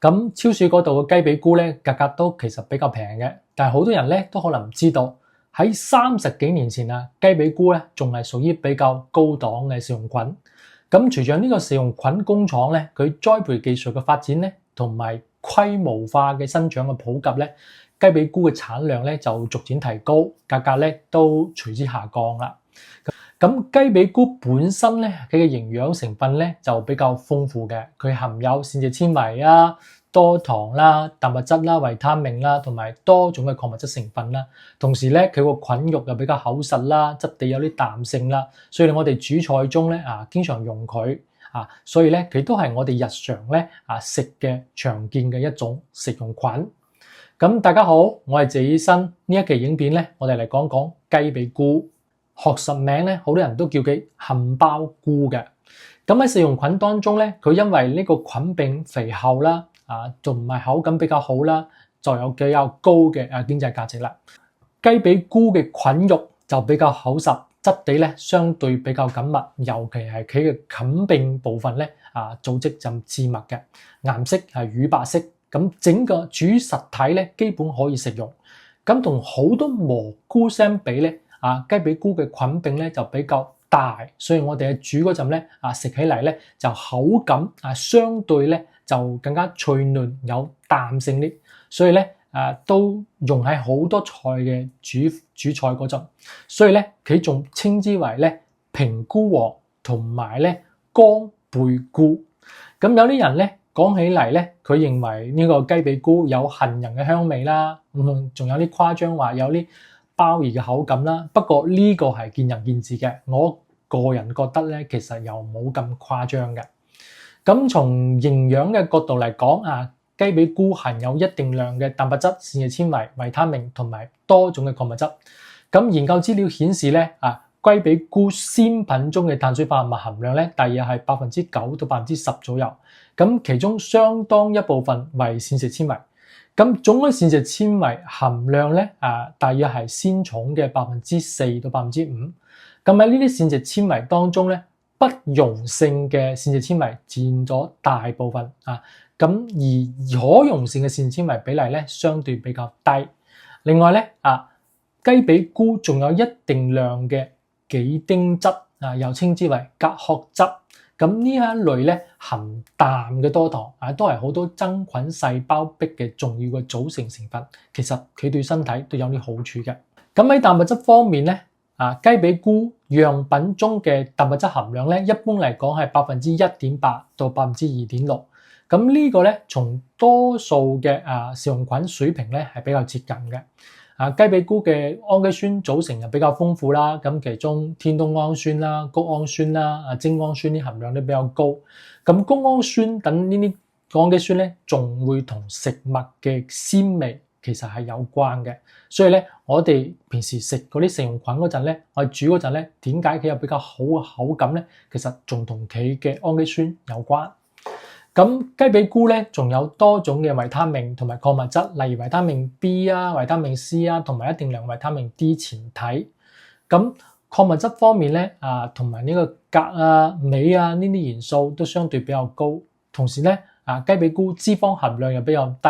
咁超市嗰度嘅雞髀菇咧，價格都其實比較平嘅，但係好多人咧都可能唔知道，喺30幾年前啊，雞髀菇咧仲係屬於比較高檔嘅食用菌。咁隨著呢個食用菌工廠咧，佢栽培技術嘅發展咧，同埋規模化嘅生長嘅普及咧，雞髀菇嘅產量咧就逐漸提高，價格咧都隨之下降啦。咁雞髀菇本身咧，佢嘅營養成分咧就比較豐富嘅，佢含有膳食纖維啊、多糖啦、蛋白質啦、維他命啦，同埋多種嘅礦物質成分啦。同時咧，佢個菌肉又比較厚實啦，質地有啲彈性啦，所以我哋煮菜中咧經常用佢所以咧佢都係我哋日常咧食嘅常見嘅一種食用菌。咁大家好，我係謝醫生。呢一期影片咧，我哋嚟講講雞髀菇。學術名咧，好多人都叫佢杏鮑菇嘅。咁喺食用菌當中咧，佢因為呢個菌柄肥厚啦，仲唔係口感比較好啦，就有比較高嘅經濟價值啦。雞髀菇嘅菌肉就比較厚實，質地咧相對比較緊密，尤其係佢嘅菌柄部分咧組織就致密嘅，顏色係乳白色。咁整個主實體咧基本可以食用。咁同好多蘑菇相比咧，雞髀菇嘅菌柄咧就比較大，所以我哋喺煮嗰陣咧食起嚟咧就口感相對咧就更加脆嫩有彈性啲，所以咧都用喺好多菜嘅煮菜嗰陣，所以咧佢仲稱之為咧平菇王同埋咧乾貝菇。咁有啲人咧講起嚟咧，佢認為呢個雞髀菇有杏仁嘅香味啦，仲有啲誇張話有啲鮑魚嘅口感啦，不過呢個係見仁見智嘅，我個人覺得咧其實又冇咁誇張嘅。咁從營養嘅角度嚟講雞髀菇含有一定量嘅蛋白質、膳食纖維、維他命同埋多種嘅礦物質。咁研究資料顯示咧雞髀菇鮮品中嘅碳水化合物含量咧，大約係9%到10%左右。咁其中相當一部分為膳食纖維。咁總嘅膳食纖維含量咧大約係鮮重嘅4%到5%。咁喺呢啲膳食纖維當中咧，不溶性嘅膳食纖維佔咗大部分咁而可溶性嘅膳食纖維比例咧相對比較低。另外咧雞髀菇仲有一定量嘅幾丁質又稱之為甲殼質。咁呢一類咧含氮嘅多糖都係好多真菌細胞壁嘅重要嘅組成成分，其實佢對身體都有啲好處嘅。咁喺蛋白質方面咧雞髀菇樣品中嘅蛋白質含量咧，一般嚟講係1.8%到2.6%。咁呢個咧從多數嘅食用菌水平咧係比較接近嘅。雞髀菇嘅氨基酸組成又比較豐富啦，咁其中天冬氨酸啦、谷氨酸啦、精氨酸啲含量都比較高。咁谷氨酸等呢啲氨基酸咧，仲會同食物嘅鮮味其實係有關嘅。所以咧，我哋平時食嗰啲食用菌嗰陣咧，我哋煮嗰陣咧，點解佢有比較好嘅口感咧？其實仲同佢嘅氨基酸有關。咁雞髀菇咧，仲有多種嘅維他命同埋礦物質，例如維他命 B 維他命 C 同埋一定量維他命 D 前體。咁礦物質方面咧，同埋呢個鎘鎂呢啲元素都相對比較高。同時咧，雞髀菇脂肪含量又比較低。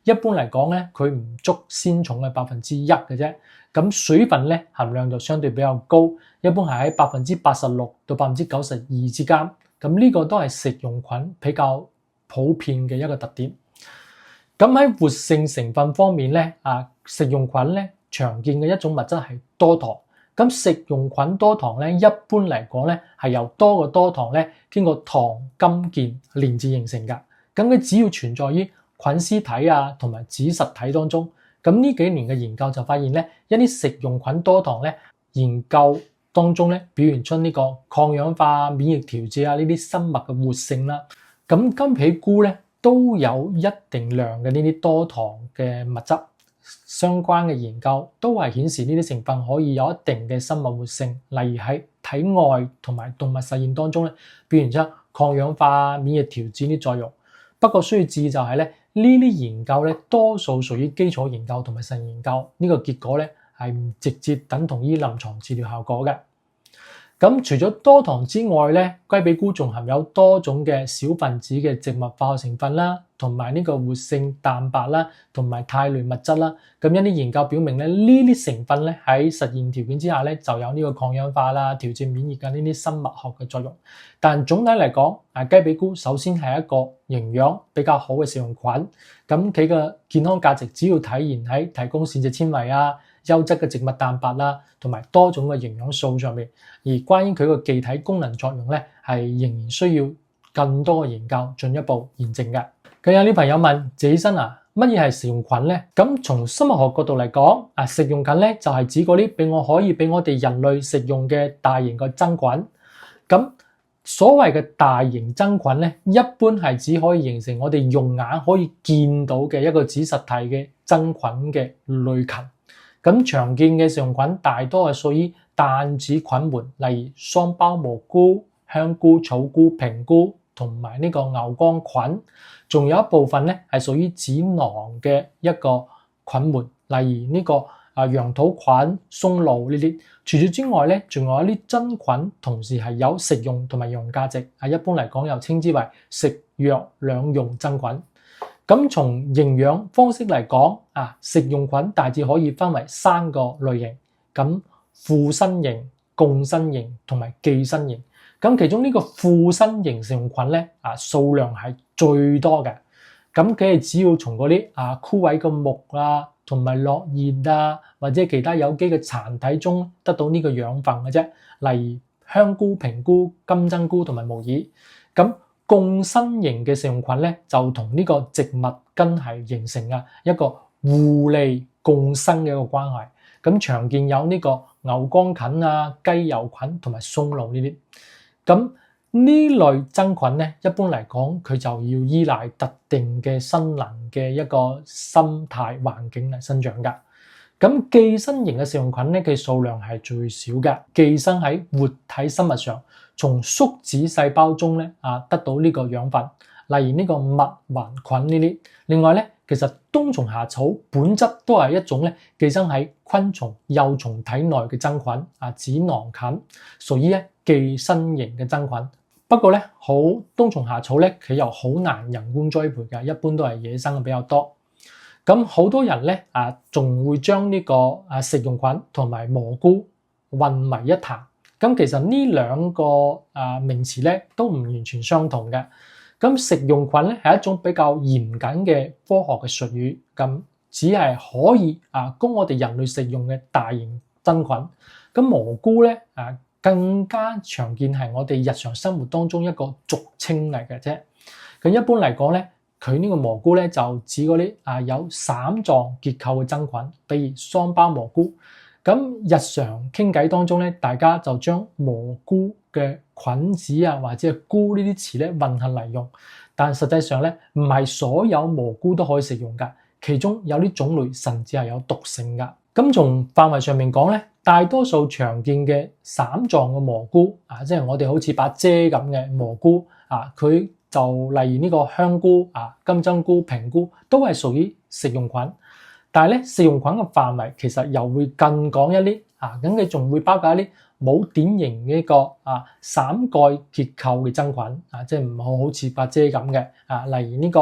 一般嚟講咧，佢唔足鮮重嘅1%嘅啫。咁水分咧含量就相對比較高，一般係喺86%到92%之間。咁呢個都係食用菌比較普遍嘅一個特點。咁喺活性成分方面咧，食用菌咧常見嘅一種物質係多糖。咁食用菌多糖咧，一般嚟講咧係由多個多糖咧經過糖金鍵連接形成㗎。咁佢只要存在於菌絲體同埋子實體當中。咁呢幾年嘅研究就發現咧，一啲食用菌多糖咧研究當中咧表現出呢個抗氧化、免疫調節呢啲生物嘅活性啦。咁雞髀菇咧都有一定量嘅呢啲多糖嘅物質，相關嘅研究都係顯示呢啲成分可以有一定嘅生物活性，例如喺體外同埋動物實驗當中咧表現出抗氧化、免疫調節啲作用。不過需要注意就係咧，呢啲研究咧多數屬於基礎研究同埋實驗研究，呢個結果咧係唔直接等同於臨床治療效果嘅。咁除咗多糖之外咧，雞髀菇仲含有多種嘅小分子嘅植物化學成分啦，同埋呢個活性蛋白啦，同埋肽類物質啦。咁一啲研究表明咧，呢啲成分咧喺實驗條件之下咧，就有呢個抗氧化啦、調節免疫嘅呢啲生物學嘅作用。但總體嚟講，雞髀菇首先係一個營養比較好嘅食用菌，咁佢嘅健康價值主要體現喺提供膳食纖維啊、優質嘅植物蛋白啦，同埋多種嘅營養素上面。而關於佢個記體功能作用咧，係仍然需要更多嘅研究進一步驗證嘅。咁有啲朋友問謝醫生啊，乜嘢係食用菌咧？咁從生物學角度嚟講，食用菌咧就係指嗰啲可以俾我哋人類食用嘅大型嘅真菌。咁所謂嘅大型真菌咧，一般係指可以形成我哋用眼可以見到嘅一個子實體嘅真菌嘅類群。咁常見嘅食用菌大多係屬於彈子菌門，例如雙胞蘑菇、香菇、草菇、平菇同埋呢個牛肝菌，仲有一部分咧係屬於子囊嘅一個菌門，例如呢個羊肚菌、松露呢啲。除此之外咧，仲有一啲真菌，同時係有食用同埋藥用價值，一般嚟講又稱之為食藥兩用真菌。咁從營養方式嚟講，食用菌大致可以分為3個類型，咁附生型、共生型同埋寄生型。咁其中呢個附生型食用菌咧，數量係最多嘅。咁佢係只要從嗰啲枯萎嘅木啊，同埋落葉啊，或者其他有機嘅殘體中得到呢個養分嘅啫。例如香菇、平菇、金針菇同埋木耳。咁共生型嘅食用菌咧，就同呢個植物根係形成一個互利共生嘅一個關係。咁常見有呢個牛肝菌啊、雞油菌同埋松露呢啲。咁呢類真菌咧，一般嚟講佢就要依賴特定嘅生能嘅一個生態環境嚟生長㗎。咁寄生型嘅食用菌咧，佢數量係最少嘅，寄生喺活體生物上，從宿主細胞中咧得到呢個養分，例如呢個蜜環菌呢啲。另外咧，其實冬蟲夏草本質都係一種咧寄生喺昆蟲、幼蟲體內嘅真菌，子囊菌，屬於寄生型嘅真菌。不過咧，冬蟲夏草咧，佢又好難人工栽培嘅，一般都係野生嘅比較多。咁好多人咧仲會將呢個食用菌同埋蘑菇混為一談。咁其實呢兩個名詞咧都唔完全相同嘅。咁食用菌咧係一種比較嚴謹嘅科學嘅術語，咁只係可以供我哋人類食用嘅大型真菌。咁蘑菇咧更加常見係我哋日常生活當中一個俗稱嚟嘅啫。咁一般嚟講咧，佢呢個蘑菇咧就指嗰啲有散狀結構嘅真菌，比如雙胞蘑菇。咁日常傾偈當中咧，大家就將蘑菇嘅菌子或者係菇呢啲詞咧混合嚟用，但實際上咧唔係所有蘑菇都可以食用㗎，其中有啲種類甚至係有毒性㗎。咁從範圍上面講咧，大多數常見嘅散狀嘅蘑菇即係我哋好似把遮咁嘅蘑菇佢就例如呢個香菇金針菇、平菇都係屬於食用菌。但係咧，食用菌嘅範圍其實又會更廣一啲咁佢仲會包括一啲冇典型嘅一個散蓋結構嘅真菌即係唔好似把遮咁嘅例如呢個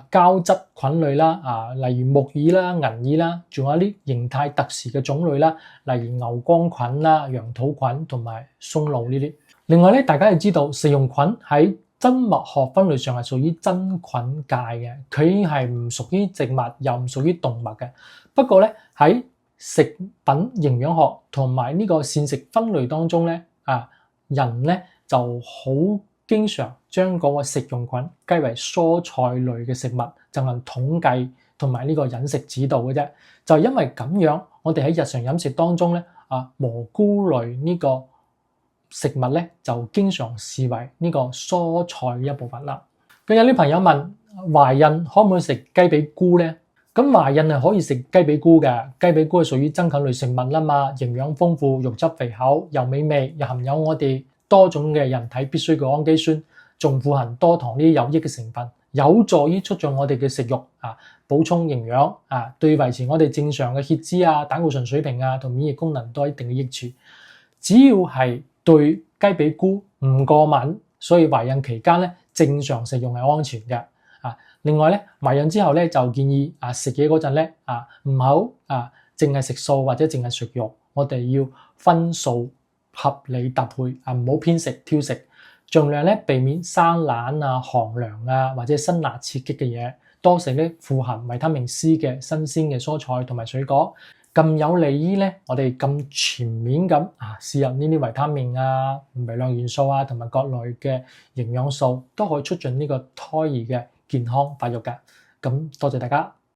膠質菌類啦例如木耳啦、銀耳啦，仲有一啲形態特殊嘅種類啦，例如牛肝菌啦、羊肚菌同埋松露呢啲。另外咧，大家要知道食用菌喺生物學分類上係屬於真菌界嘅，佢係唔屬於植物，又唔屬於動物嘅。不過咧，喺食品營養學同埋呢個膳食分類當中咧，人咧就好經常將嗰個食用菌歸為蔬菜類嘅食物進行統計同埋呢個飲食指導嘅啫。就因為咁樣，我哋喺日常飲食當中咧，蘑菇類呢個食物咧就經常視為呢個蔬菜嘅一部分啦。咁有啲朋友問懷孕可唔可以食雞髀菇咧？咁懷孕係可以食雞髀菇嘅，雞髀菇係屬於真菌類食物啦嘛，營養豐富，肉質肥厚，又美味，又含有我哋多種嘅人體必需嘅氨基酸，仲富含多糖呢啲有益嘅成分，有助於促進我哋嘅食慾補充營養對維持我哋正常嘅血脂膽固醇水平同免疫功能都有一定嘅益處。只要係對雞髀菇唔過敏，所以懷孕期間咧正常食用係安全嘅。另外咧懷孕之後咧就建議食嘢嗰陣咧唔好淨係食素或者淨係食肉，我哋要分素合理搭配唔好偏食挑食，盡量咧避免生冷寒涼或者辛辣刺激嘅嘢，多食咧富含維他命 C 嘅新鮮嘅蔬菜同埋水果，咁有利於咧我哋咁全面咁攝入呢啲維他命微量元素同埋各類嘅營養素，都可以促進呢個胎兒嘅健康發育嘅。咁多謝大家。